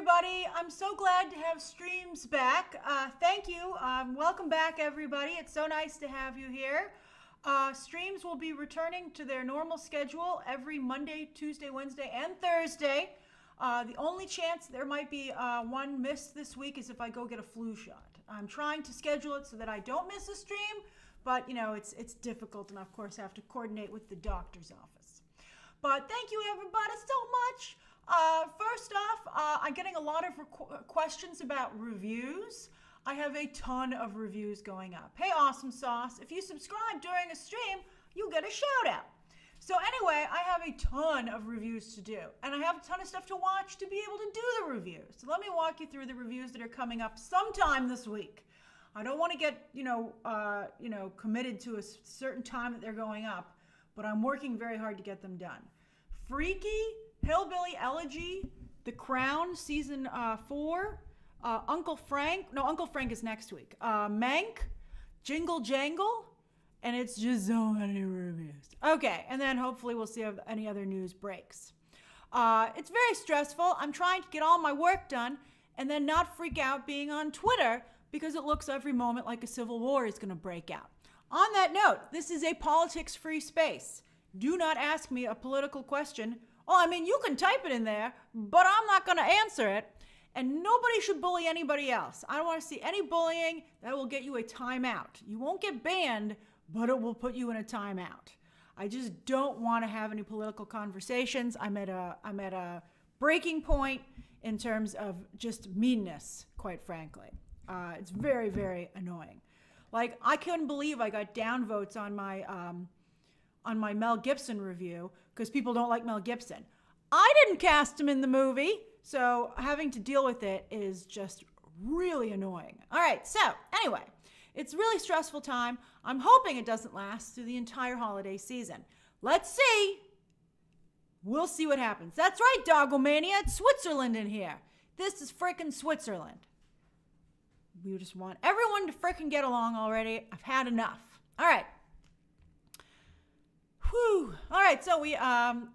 everybody. I'm so glad to have streams back. Thank you. Welcome back, everybody. It's so nice to have you here. Streams will be returning to their normal schedule every Monday, Tuesday, Wednesday, and Thursday. The only chance there might be one missed this week is if I go get a flu shot. I'm trying to schedule it so that I don't miss a stream, but you know, it's difficult, and of course I have to coordinate with the doctor's office. But thank you everybody so much. First off, I'm getting a lot of questions about reviews. I have a ton of reviews going up. Hey, Awesome Sauce, if you subscribe during a stream, you'll get a shout out. So anyway, I have a ton of reviews to do, and I have a ton of stuff to watch to be able to do the reviews. So let me walk you through the reviews that are coming up sometime this week. I don't want to get, committed to a certain time that they're going up, but I'm working very hard to get them done. Freaky, Hillbilly Elegy, The Crown Season 4, Uncle Frank is next week, Mank, Jingle Jangle, and it's just so many reviews. Okay, and then hopefully we'll see if any other news breaks. It's very stressful. I'm trying to get all my work done and then not freak out being on Twitter because it looks every moment like a civil war is going to break out. On that note, this is a politics-free space. Do not ask me a political question. Oh, I mean, you can type it in there, but I'm not going to answer it. And nobody should bully anybody else. I don't want to see any bullying. That will get you a timeout. You won't get banned, but it will put you in a timeout. I just don't want to have any political conversations. I'm at a breaking point in terms of just meanness, quite frankly. It's very, very annoying. Like, I couldn't believe I got downvotes on my Mel Gibson review because people don't like Mel Gibson. I didn't cast him in the movie, so having to deal with it is just really annoying. All right, so anyway, it's a really stressful time. I'm hoping it doesn't last through the entire holiday season. Let's see. We'll see what happens. That's right, Doggomania. It's Switzerland in here. This is frickin' Switzerland. We just want everyone to frickin' get along already. I've had enough. All right. Whew. All right, so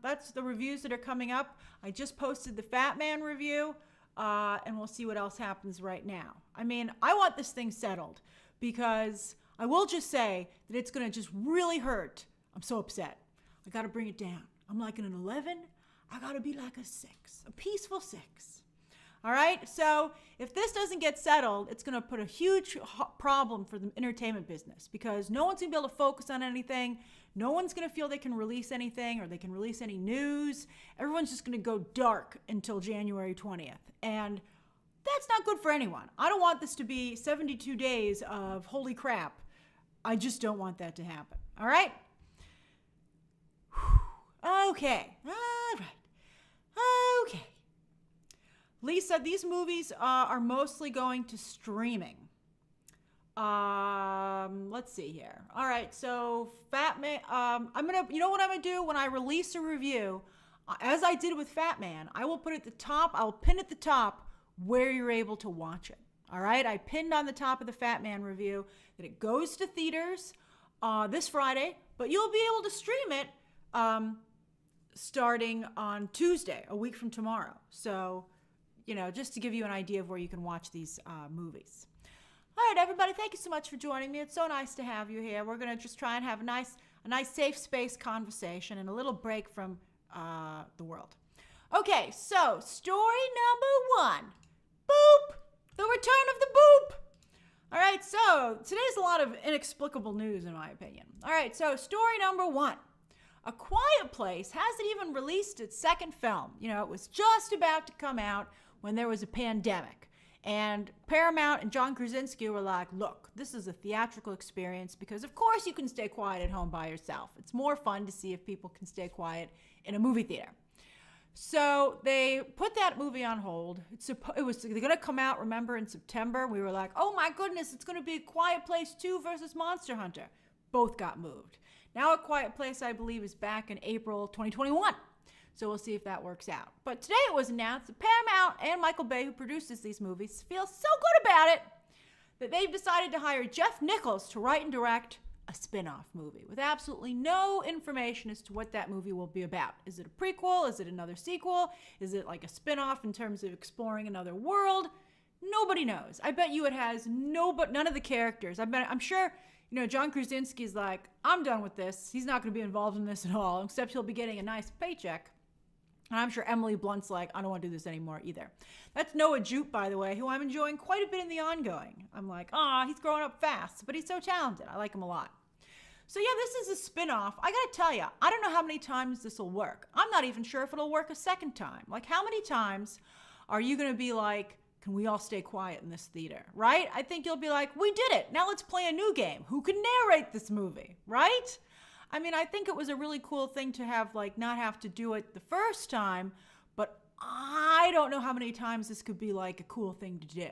that's the reviews that are coming up. I just posted the Fat Man review, and we'll see what else happens right now. I mean, I want this thing settled because I will just say that it's going to just really hurt. I'm so upset. I got to bring it down. I'm like an 11. I got to be like a 6, a peaceful 6. All right, so if this doesn't get settled, it's going to put a huge problem for the entertainment business because no one's going to be able to focus on anything. No one's going to feel they can release anything or they can release any news. Everyone's just going to go dark until January 20th. And that's not good for anyone. I don't want this to be 72 days of holy crap. I just don't want that to happen. All right? Okay. All right. Okay. Lisa, these movies are mostly going to streaming. Let's see here. All right, so Fat Man. You know what I'm gonna do when I release a review, as I did with Fat Man. I will put at the top. I will pin at the top where you're able to watch it. All right, I pinned on the top of the Fat Man review that it goes to theaters this Friday, but you'll be able to stream it starting on Tuesday, a week from tomorrow. So, just to give you an idea of where you can watch these movies. All right, everybody, thank you so much for joining me. It's so nice to have you here. We're going to just try and have a nice safe space conversation and a little break from the world. Okay, so story number 1. Boop! The return of the boop! All right, so today's a lot of inexplicable news, in my opinion. All right, so story number 1. A Quiet Place hasn't even released its second film. It was just about to come out when there was a pandemic. And Paramount and John Krasinski were like, look, this is a theatrical experience because, of course, you can stay quiet at home by yourself. It's more fun to see if people can stay quiet in a movie theater. So they put that movie on hold. They're going to come out, remember, in September. We were like, oh, my goodness, it's going to be Quiet Place 2 versus Monster Hunter. Both got moved. Now A Quiet Place, I believe, is back in April 2021. So we'll see if that works out. But today it was announced that Paramount and Michael Bay, who produces these movies, feel so good about it that they've decided to hire Jeff Nichols to write and direct a spin-off movie with absolutely no information as to what that movie will be about. Is it a prequel? Is it another sequel? Is it like a spin-off in terms of exploring another world? Nobody knows. I bet you it has none of the characters. I'm sure, John Krasinski's like, I'm done with this. He's not going to be involved in this at all, except he'll be getting a nice paycheck. And I'm sure Emily Blunt's like, I don't want to do this anymore either. That's Noah Jupe, by the way, who I'm enjoying quite a bit in the ongoing. I'm like, he's growing up fast, but he's so talented. I like him a lot. So yeah, this is a spin-off. I gotta tell you, I don't know how many times this will work. I'm not even sure if it'll work a second time. Like, how many times are you gonna be like, can we all stay quiet in this theater, right? I think you'll be like, we did it. Now let's play a new game. Who can narrate this movie, right? I mean, I think it was a really cool thing to have, like, not have to do it the first time, but I don't know how many times this could be, like, a cool thing to do.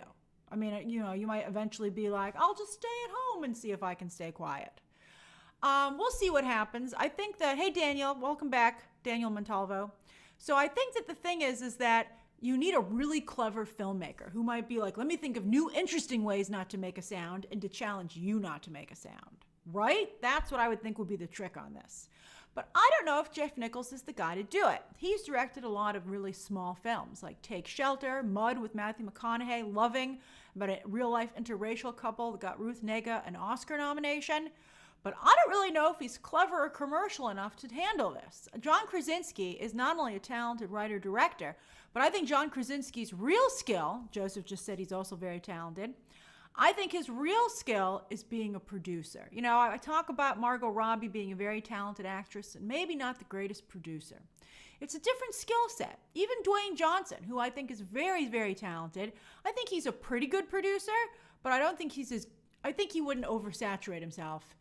I mean, you might eventually be like, I'll just stay at home and see if I can stay quiet. We'll see what happens. I think that, hey, Daniel, welcome back, Daniel Montalvo. So I think that the thing is that you need a really clever filmmaker who might be like, let me think of new, interesting ways not to make a sound and to challenge you not to make a sound, right? That's what I would think would be the trick on this. But I don't know if Jeff Nichols is the guy to do it. He's directed a lot of really small films like Take Shelter, Mud with Matthew McConaughey, Loving, about a real-life interracial couple that got Ruth Negga an Oscar nomination. But I don't really know if he's clever or commercial enough to handle this. John Krasinski is not only a talented writer-director, but I think John Krasinski's real skill, Joseph just said he's also very talented, I think his real skill is being a producer. I talk about Margot Robbie being a very talented actress and maybe not the greatest producer. It's a different skill set. Even Dwayne Johnson, who I think is very, very talented, I think he's a pretty good producer, but I don't think I think he wouldn't oversaturate himself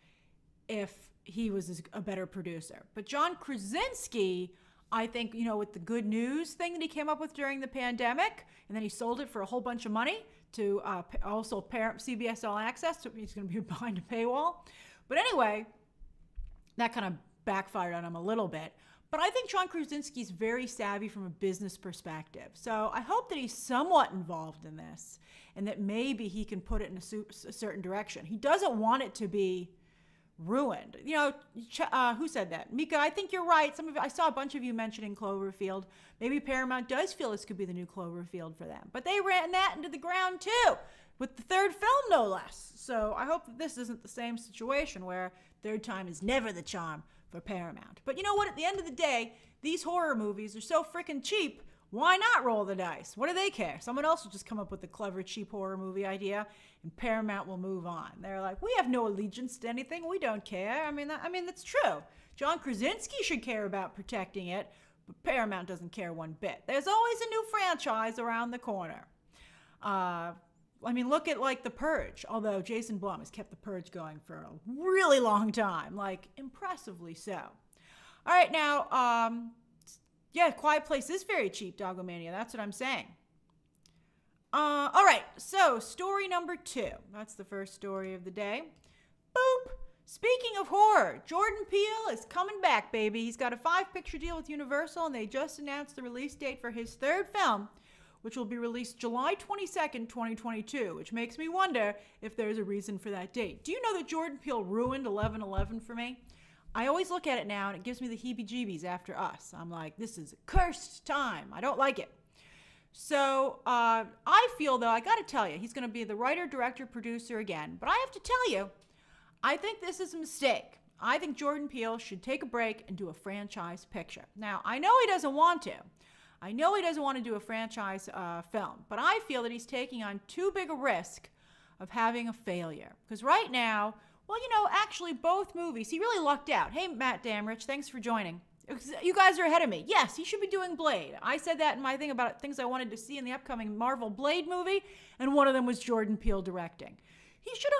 if he was a better producer. But John Krasinski, I think, with the Good News thing that he came up with during the pandemic, and then he sold it for a whole bunch of money to also CBS All Access, so he's going to be behind a paywall. But anyway, that kind of backfired on him a little bit. But I think John Krasinski's very savvy from a business perspective. So I hope that he's somewhat involved in this and that maybe he can put it in a certain direction. He doesn't want it to be ruined. Who said that? Mika, I think you're right. I saw a bunch of you mentioning Cloverfield. Maybe Paramount does feel this could be the new Cloverfield for them. But they ran that into the ground too, with the third film, no less. So I hope that this isn't the same situation where third time is never the charm for Paramount. But you know what? At the end of the day, these horror movies are so freaking cheap. Why not roll the dice? What do they care? Someone else will just come up with a clever, cheap horror movie idea, and Paramount will move on. They're like, we have no allegiance to anything. We don't care. I mean, that's true. John Krasinski should care about protecting it, but Paramount doesn't care one bit. There's always a new franchise around the corner. Look at like The Purge, although Jason Blum has kept The Purge going for a really long time, like impressively so. All right, now, yeah, Quiet Place is very cheap, Dogomania. That's what I'm saying. All right, so story number 2. That's the first story of the day. Boop. Speaking of horror, Jordan Peele is coming back, baby. He's got a 5-picture deal with Universal, and they just announced the release date for his third film, which will be released July 22nd, 2022, which makes me wonder if there's a reason for that date. Do you know that Jordan Peele ruined 11/11 for me? I always look at it now, and it gives me the heebie-jeebies after Us. I'm like, this is a cursed time. I don't like it. So I feel, though, I got to tell you, he's going to be the writer, director, producer again. But I have to tell you, I think this is a mistake. I think Jordan Peele should take a break and do a franchise picture. Now, I know he doesn't want to. I know he doesn't want to do a franchise film. But I feel that he's taking on too big a risk of having a failure. Because right now, well, actually both movies, he really lucked out. Hey, Matt Damrich, thanks for joining. You guys are ahead of me. Yes, he should be doing Blade. I said that in my thing about things I wanted to see in the upcoming Marvel Blade movie, and one of them was Jordan Peele directing. He should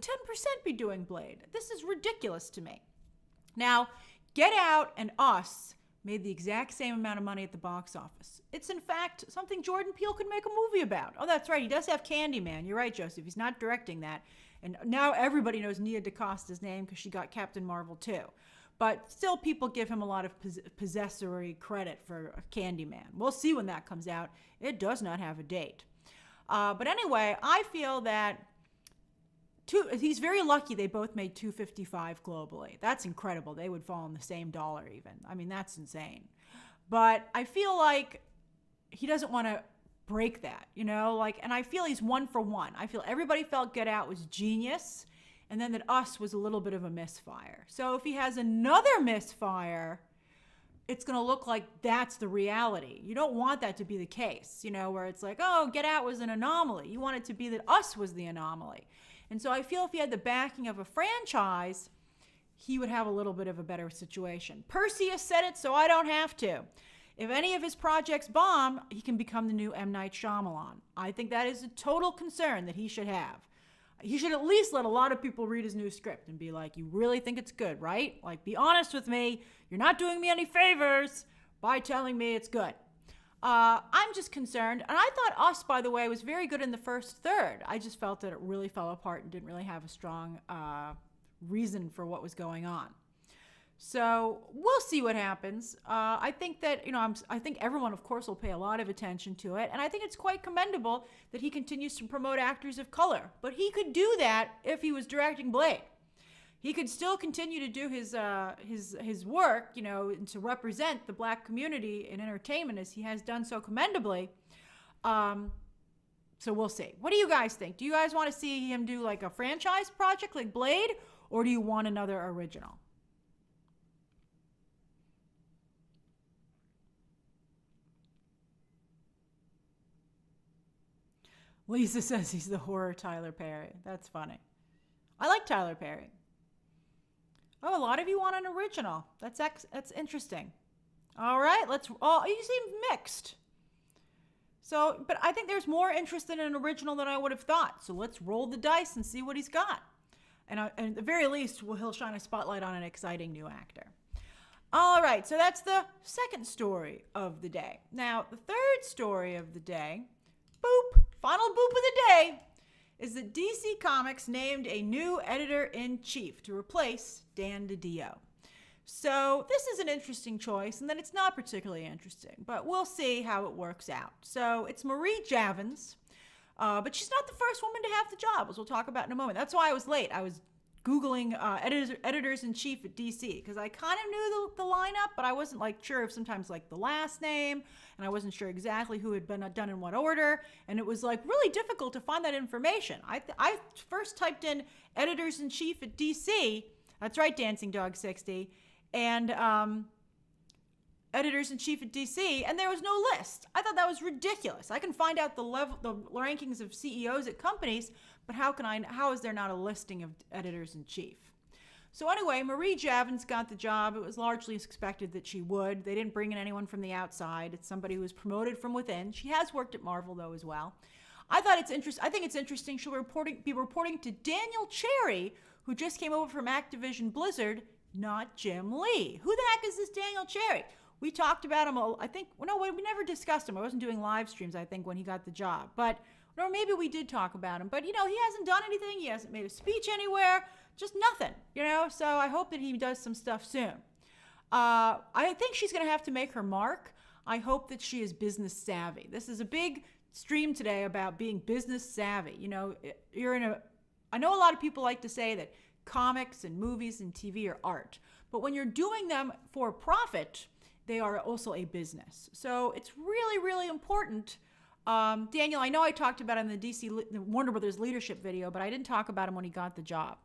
110% be doing Blade. This is ridiculous to me. Now, Get Out and Us made the exact same amount of money at the box office. It's, in fact, something Jordan Peele could make a movie about. Oh, that's right. He does have Candyman. You're right, Joseph. He's not directing that. And now everybody knows Nia DaCosta's name because she got Captain Marvel too. But still, people give him a lot of possessory credit for Candyman. We'll see when that comes out. It does not have a date. But anyway, I feel that he's very lucky they both made 255 globally. That's incredible. They would fall on the same dollar even. I mean, that's insane. But I feel like he doesn't want to break that, you know, like, and I feel he's one for one. I feel everybody felt Get Out was genius, and then that Us was a little bit of a misfire. So if he has another misfire, it's going to look like that's the reality. You don't want that to be the case, you know, where it's like, oh, Get Out was an anomaly. You want it to be that Us was the anomaly. And so I feel if he had the backing of a franchise, he would have a little bit of a better situation. Perseus said it, so I don't have to. If any of his projects bomb, he can become the new M. Night Shyamalan. I think that is a total concern that he should have. He should at least let a lot of people read his new script and be like, you really think it's good, right? Like, be honest with me. You're not doing me any favors by telling me it's good. I'm just concerned. And I thought Us, by the way, was very good in the first third. I just felt that it really fell apart and didn't really have a strong reason for what was going on. So we'll see what happens. I think that, you know, I think everyone, of course, will pay a lot of attention to it. And I think it's quite commendable that he continues to promote actors of color. But he could do that if he was directing Blade. He could still continue to do his work, you know, and to represent the black community in entertainment as he has done so commendably. So we'll see. What do you guys think? Do you guys want to see him do like a franchise project like Blade, or do you want another original? Lisa says he's the horror Tyler Perry. That's funny. I like Tyler Perry. Oh, a lot of you want an original. That's interesting. All right, you seem mixed. So, but I think there's more interest in an original than I would have thought. So let's roll the dice and see what he's got. And at the very least, he'll shine a spotlight on an exciting new actor. All right, so that's the second story of the day. Now, the third story of the day, boop, final boop of the day, is that DC Comics named a new editor-in-chief to replace Dan DiDio. So this is an interesting choice, and then it's not particularly interesting, but we'll see how it works out. So it's Marie Javins, but she's not the first woman to have the job, as we'll talk about in a moment. That's why I was late. I was Googling editors-in-chief at DC, because I kind of knew the lineup, but I wasn't like sure of sometimes like the last name, and I wasn't sure exactly who had been done in what order, and it was like really difficult to find that information. I first typed in editors-in-chief at DC, that's right, Dancing Dog 60, and editors-in-chief at DC, and there was no list. I thought that was ridiculous. I can find out the rankings of CEOs at companies, but how is there not a listing of editors-in-chief? So anyway, Marie Javins got the job. It was largely expected that she would. They didn't bring in anyone from the outside. It's somebody who was promoted from within. She has worked at Marvel, though, as well. I think it's interesting. She'll be reporting to Daniel Cherry, who just came over from Activision Blizzard, not Jim Lee. Who the heck is this Daniel Cherry? We talked about him, we never discussed him. I wasn't doing live streams, I think, when he got the job. Or maybe we did talk about him. But, you know, he hasn't done anything. He hasn't made a speech anywhere. Just nothing, you know. So I hope that he does some stuff soon. I think she's going to have to make her mark. I hope that she is business savvy. This is a big stream today about being business savvy. You know, I know a lot of people like to say that comics and movies and TV are art. But when you're doing them for profit, they are also a business. So it's really, really important. Daniel, I know I talked about him in the Warner Brothers leadership video, but I didn't talk about him when he got the job.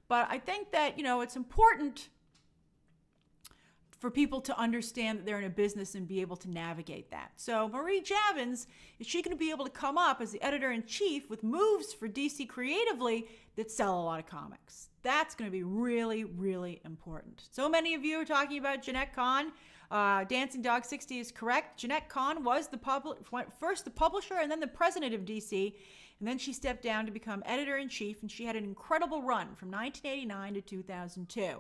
But I think that, you know, it's important for people to understand that they're in a business and be able to navigate that. So Marie Javins, is she going to be able to come up as the editor-in-chief with moves for DC creatively that sell a lot of comics? That's going to be really, really important. So many of you are talking about Jeanette Kahn. Dancing Dog 60 is correct. Jeanette Kahn was first the publisher and then the president of DC, and then she stepped down to become editor-in-chief, and she had an incredible run from 1989 to 2002.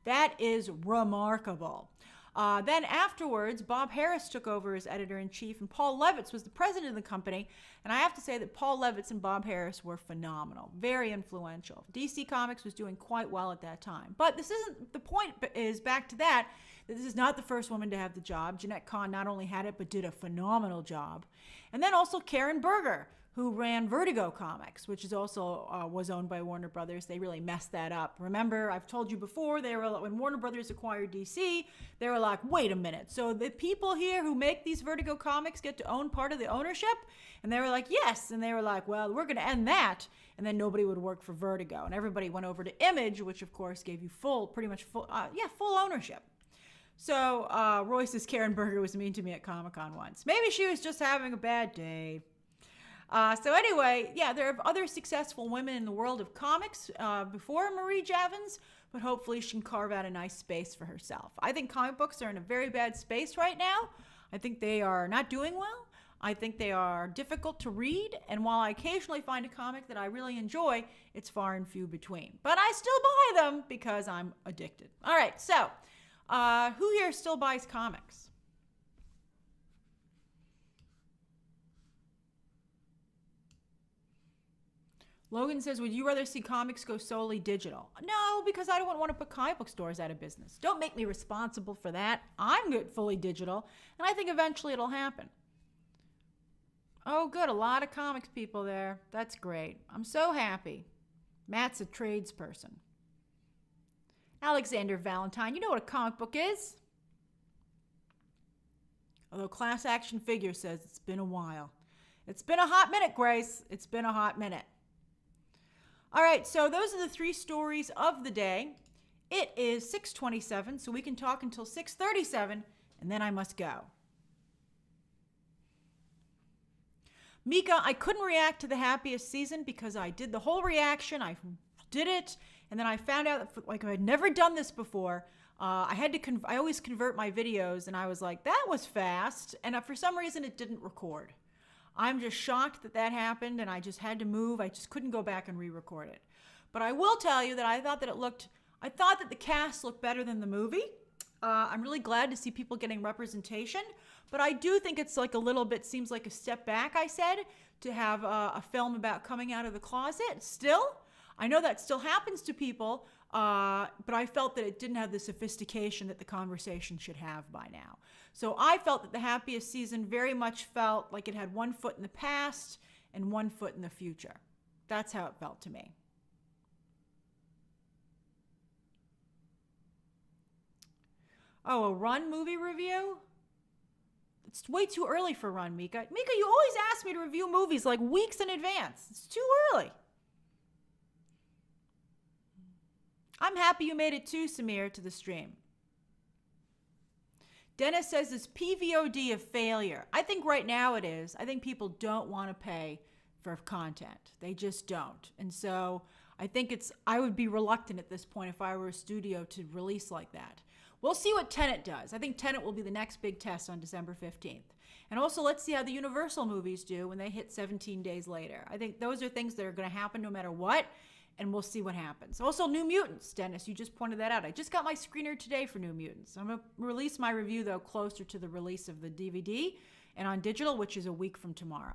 That is remarkable. Then afterwards, Bob Harris took over as editor-in-chief, and Paul Levitz was the president of the company. And I have to say that Paul Levitz and Bob Harris were phenomenal, very influential. DC Comics was doing quite well at that time. But this isn't the point, is back to that this is not the first woman to have the job. Jeanette Kahn not only had it, but did a phenomenal job. And then also Karen Berger, who ran Vertigo Comics, which is also was owned by Warner Brothers. They really messed that up. Remember, I've told you before, they were when Warner Brothers acquired DC, they were like, wait a minute. So the people here who make these Vertigo Comics get to own part of the ownership? And they were like, yes. And they were like, well, we're going to end that. And then nobody would work for Vertigo. And everybody went over to Image, which of course gave you full ownership. So Roy says Karen Berger was mean to me at Comic-Con once. Maybe she was just having a bad day. So anyway, yeah, there are other successful women in the world of comics before Marie Javins, but hopefully she can carve out a nice space for herself. I think comic books are in a very bad space right now. I think they are not doing well. I think they are difficult to read, and while I occasionally find a comic that I really enjoy, it's far and few between. But I still buy them because I'm addicted. All right, so who here still buys comics? Logan says, would you rather see comics go solely digital? No, because I don't want to put comic book stores out of business. Don't make me responsible for that. I'm good fully digital, and I think eventually it'll happen. Oh, good. A lot of comics people there. That's great. I'm so happy. Matt's a tradesperson. Alexander Valentine, you know what a comic book is? Although Class Action Figure says it's been a while. It's been a hot minute, Grace. It's been a hot minute. All right, so those are the 3 stories of the day. It is 6:27, so we can talk until 6:37, and then I must go. Mika, I couldn't react to the happiest season because I did the whole reaction. I did it, and then I found out that like I had never done this before. I always convert my videos, and I was like, that was fast, and for some reason it didn't record. I'm just shocked that that happened, and I just had to move. I just couldn't go back and re-record it. But I will tell you that I thought that the cast looked better than the movie. I'm really glad to see people getting representation, but I do think it's like a little bit, seems like a step back, I said, to have a film about coming out of the closet. Still, I know that still happens to people, but I felt that it didn't have the sophistication that the conversation should have by now. So I felt that the happiest season very much felt like it had one foot in the past and one foot in the future. That's how it felt to me. Oh, a Run movie review? It's way too early for Run, Mika. Mika, you always ask me to review movies like weeks in advance. It's too early. I'm happy you made it too, Samir, to the stream. Dennis says, is PVOD a failure? I think right now it is. I think people don't want to pay for content. They just don't. And so I think I would be reluctant at this point if I were a studio to release like that. We'll see what Tenet does. I think Tenet will be the next big test on December 15th. And also, let's see how the Universal movies do when they hit 17 days later. I think those are things that are going to happen no matter what, and we'll see what happens. Also, New Mutants, Dennis, you just pointed that out. I just got my screener today for New Mutants. I'm going to release my review, though, closer to the release of the DVD and on digital, which is a week from tomorrow.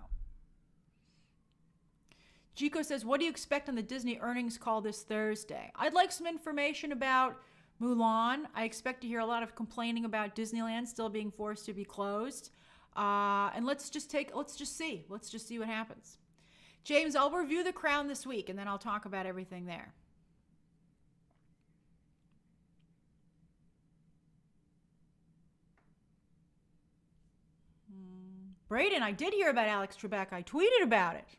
Chico says, what do you expect on the Disney earnings call this Thursday? I'd like some information about Mulan. I expect to hear a lot of complaining about Disneyland still being forced to be closed. And let's just see what happens. James, I'll review The Crown this week, and then I'll talk about everything there. Braden, I did hear about Alex Trebek. I tweeted about it.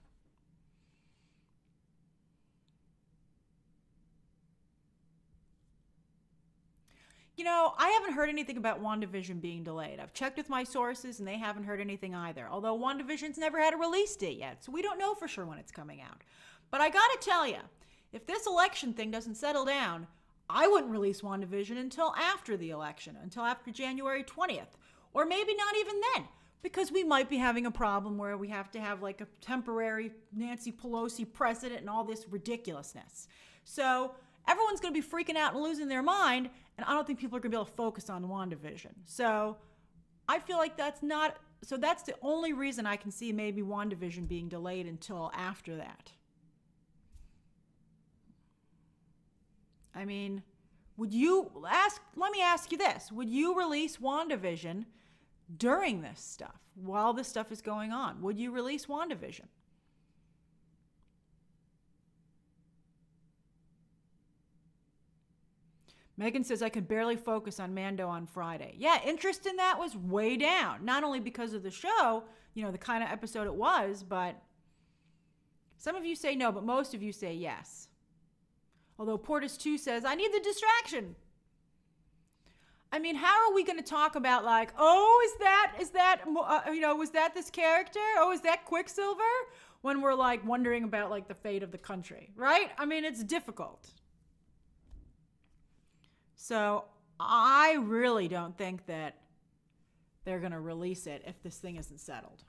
You know, I haven't heard anything about WandaVision being delayed. I've checked with my sources, and they haven't heard anything either. Although WandaVision's never had a release date yet, so we don't know for sure when it's coming out. But I gotta tell you, if this election thing doesn't settle down, I wouldn't release WandaVision until after the election, until after January 20th. Or maybe not even then, because we might be having a problem where we have to have like a temporary Nancy Pelosi president and all this ridiculousness. So everyone's going to be freaking out and losing their mind, and I don't think people are going to be able to focus on WandaVision. So I feel like that's the only reason I can see maybe WandaVision being delayed until after that. I mean, let me ask you this. Would you release WandaVision during this stuff, while this stuff is going on? Would you release WandaVision? Megan says, I could barely focus on Mando on Friday. Yeah, interest in that was way down. Not only because of the show, the kind of episode it was, but some of you say no, but most of you say yes. Although Portis 2 says, I need the distraction. I mean, how are we going to talk about like, oh, was that this character? Oh, is that Quicksilver? When we're like wondering about like the fate of the country, right? I mean, it's difficult. So I really don't think that they're going to release it if this thing isn't settled.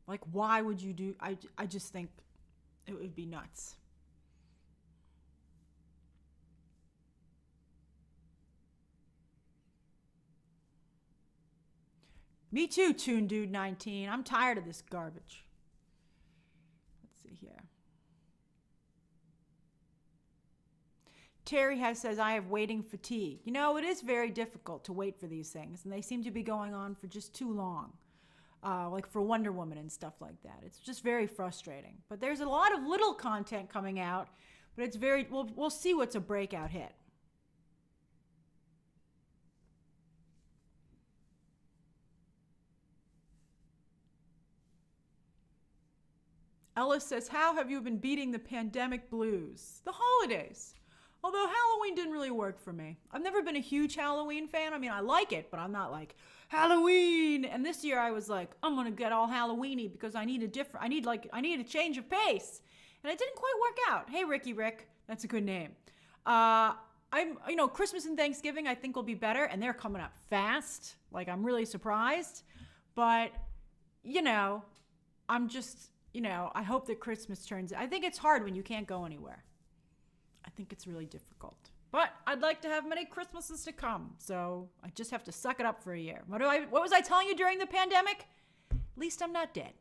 Like, why would you do? I just think it would be nuts. Me too, Toon Dude 19. I'm tired of this garbage. Let's see here. Terry says, I have waiting fatigue. It is very difficult to wait for these things, and they seem to be going on for just too long. Like for Wonder Woman and stuff like that. It's just very frustrating. But there's a lot of little content coming out, but it's we'll see what's a breakout hit. Ellis says, how have you been beating the pandemic blues? The holidays. Although Halloween didn't really work for me. I've never been a huge Halloween fan. I mean, I like it, but I'm not like, Halloween. And this year I was like, I'm going to get all Halloween-y because I need a change of pace. And it didn't quite work out. Hey, Rick. That's a good name. Christmas and Thanksgiving I think will be better, and they're coming up fast. Like, I'm really surprised. But, I'm just, I hope that Christmas I think it's hard when you can't go anywhere. I think it's really difficult. But I'd like to have many Christmases to come, so I just have to suck it up for a year. What was I telling you during the pandemic? At least I'm not dead.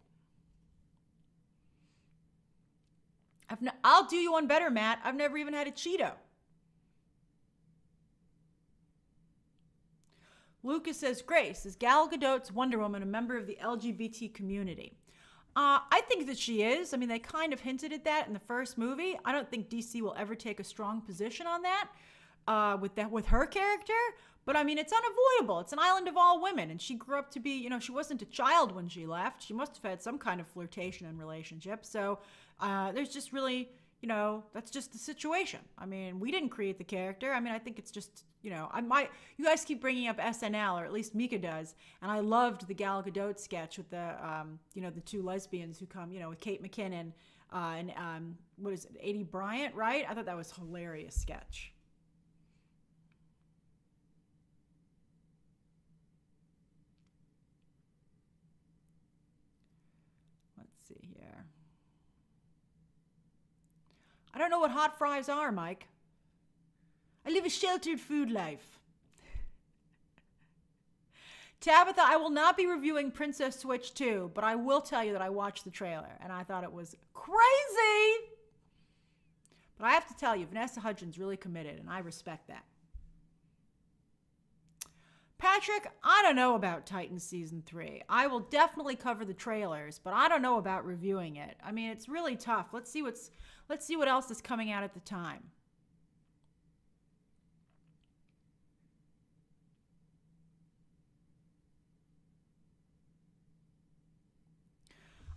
I'll do you one better, Matt. I've never even had a Cheeto. Lucas says, Grace, is Gal Gadot's Wonder Woman a member of the LGBT community? I think that she is. I mean, they kind of hinted at that in the first movie. I don't think DC will ever take a strong position on that with her character. But I mean, it's unavoidable. It's an island of all women, and she grew up to be, she wasn't a child when she left. She must have had some kind of flirtation and relationship. So there's just really, that's just the situation. I mean, we didn't create the character. I mean, I think it's just, you guys keep bringing up SNL, or at least Mika does, and I loved the Gal Gadot sketch with the, the two lesbians who come, with Kate McKinnon and what is it, Adie Bryant, right? I thought that was a hilarious sketch. Let's see here. I don't know what hot fries are, Mike. I live a sheltered food life. Tabitha, I will not be reviewing Princess Switch 2, but I will tell you that I watched the trailer, and I thought it was crazy. But I have to tell you, Vanessa Hudgens really committed, and I respect that. Patrick, I don't know about Titans Season 3. I will definitely cover the trailers, but I don't know about reviewing it. I mean, it's really tough. Let's see what else is coming out at the time.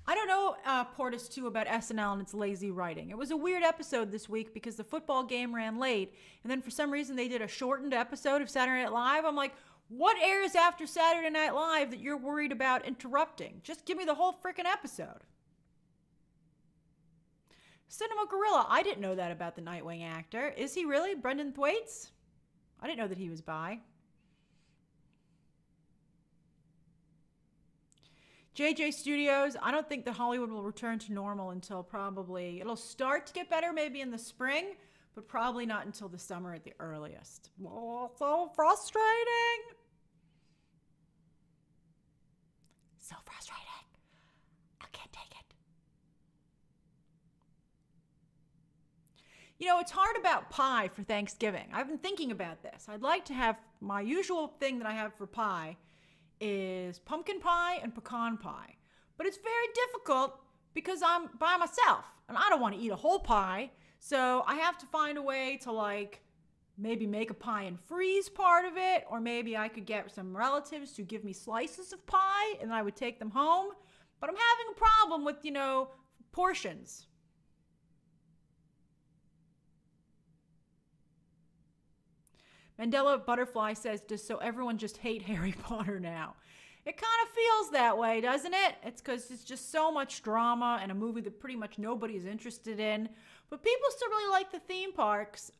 I don't know, Portis 2, about SNL and its lazy writing. It was a weird episode this week because the football game ran late, and then for some reason they did a shortened episode of Saturday Night Live. I'm like, what airs after Saturday Night Live that you're worried about interrupting? Just give me the whole freaking episode. Cinema Gorilla, I didn't know that about the Nightwing actor. Is he really? Brendan Thwaites? I didn't know that he was bi. JJ Studios, I don't think that Hollywood will return to normal until probably, it'll start to get better maybe in the spring, but probably not until the summer at the earliest. Oh, so frustrating. So frustrating. I can't take it. It's hard about pie for Thanksgiving. I've been thinking about this. I'd like to have my usual thing that I have for pie is pumpkin pie and pecan pie. But it's very difficult because I'm by myself and I don't want to eat a whole pie. So I have to find a way to like maybe make a pie and freeze part of it, or maybe I could get some relatives to give me slices of pie and I would take them home. But I'm having a problem with, portions. Mandela Butterfly says, so everyone just hate Harry Potter now? It kind of feels that way, doesn't it? It's because it's just so much drama and a movie that pretty much nobody is interested in. But people still really like the theme parks.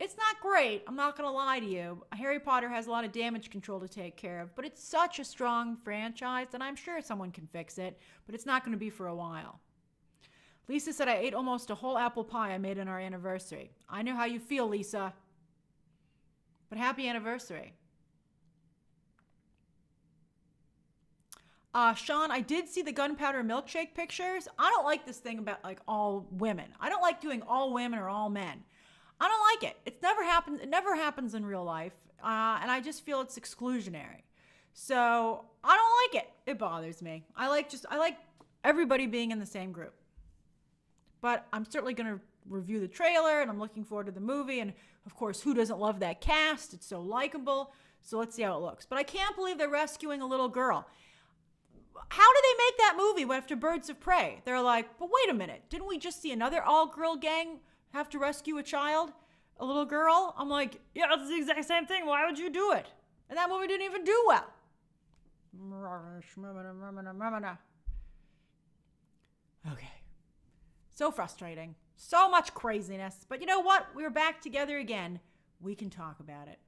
It's not great, I'm not going to lie to you. Harry Potter has a lot of damage control to take care of, but it's such a strong franchise that I'm sure someone can fix it, but it's not going to be for a while. Lisa said, I ate almost a whole apple pie I made on our anniversary. I know how you feel, Lisa. But happy anniversary. Sean, I did see the gunpowder milkshake pictures. I don't like this thing about like all women. I don't like doing all women or all men. I don't like it. It's never happened. It never happens in real life. And I just feel it's exclusionary. So I don't like it. It bothers me. I like everybody being in the same group. But I'm certainly going to review the trailer and I'm looking forward to the movie. And of course, who doesn't love that cast? It's so likable. So let's see how it looks. But I can't believe they're rescuing a little girl. How did they make that movie after Birds of Prey? They're like, but wait a minute. Didn't we just see another all-girl gang have to rescue a child, a little girl? I'm like, yeah, it's the exact same thing. Why would you do it? And that movie didn't even do well. Okay. So frustrating. So much craziness. But you know what? We're back together again. We can talk about it.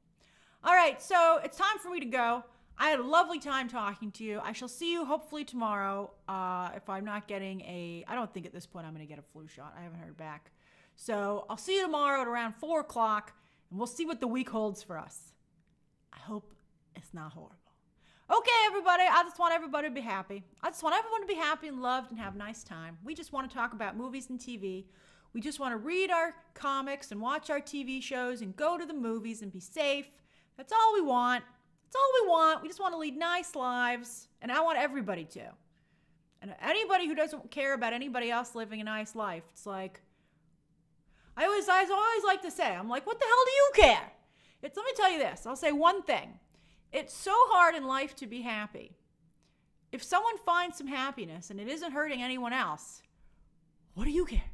All right, so it's time for me to go. I had a lovely time talking to you. I shall see you hopefully tomorrow if I'm not getting I don't think at this point I'm going to get a flu shot. I haven't heard back. So I'll see you tomorrow at around 4 o'clock, and we'll see what the week holds for us. I hope it's not horrible. Okay, everybody, I just want everybody to be happy. I just want everyone to be happy and loved and have a nice time. We just want to talk about movies and TV. We just want to read our comics and watch our TV shows and go to the movies and be safe. That's all we want. That's all we want. We just want to lead nice lives, and I want everybody to. And anybody who doesn't care about anybody else living a nice life, it's like, I always like to say, I'm like, what the hell do you care? Let me tell you this. I'll say one thing. It's so hard in life to be happy. If someone finds some happiness and it isn't hurting anyone else, what do you care?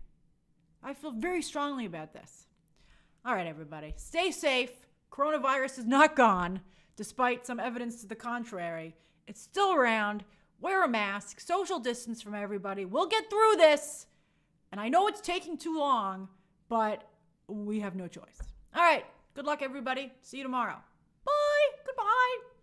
I feel very strongly about this. All right, everybody. Stay safe. Coronavirus is not gone, despite some evidence to the contrary. It's still around. Wear a mask. Social distance from everybody. We'll get through this. And I know it's taking too long, but we have no choice. All right. Good luck, everybody. See you tomorrow. Bye. Goodbye.